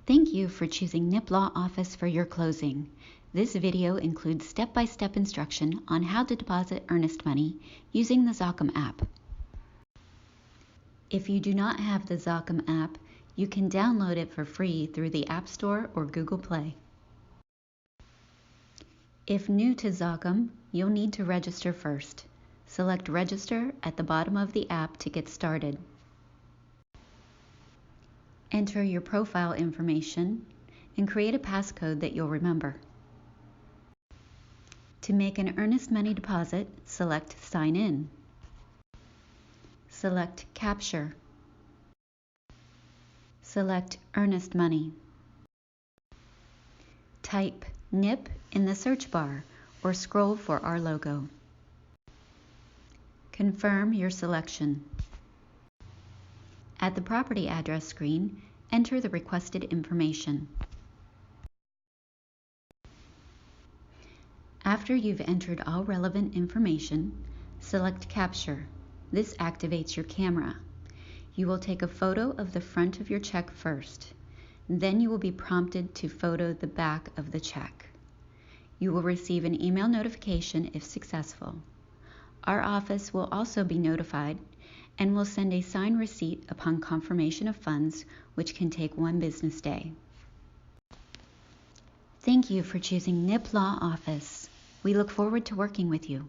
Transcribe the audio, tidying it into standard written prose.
Thank you for choosing Knipp Law Office for your closing. This video includes step-by-step instruction on how to deposit earnest money using the ZOCCAM app. If you do not have the ZOCCAM app, you can download it for free through the App Store or Google Play. If new to ZOCCAM, you'll need to register first. Select Register at the bottom of the app to get started. Enter your profile information and create a passcode that you'll remember. To make an earnest money deposit, select Sign In. Select Capture. Select Earnest Money. Type Knipp in the search bar or scroll for our logo. Confirm your selection. At the property address screen, enter the requested information. After you've entered all relevant information, select Capture. This activates your camera. You will take a photo of the front of your check first. Then you will be prompted to photo the back of the check. You will receive an email notification if successful. Our office will also be notified and will send a signed receipt upon confirmation of funds, which can take 1 business day. Thank you for choosing Knipp Law Office. We look forward to working with you.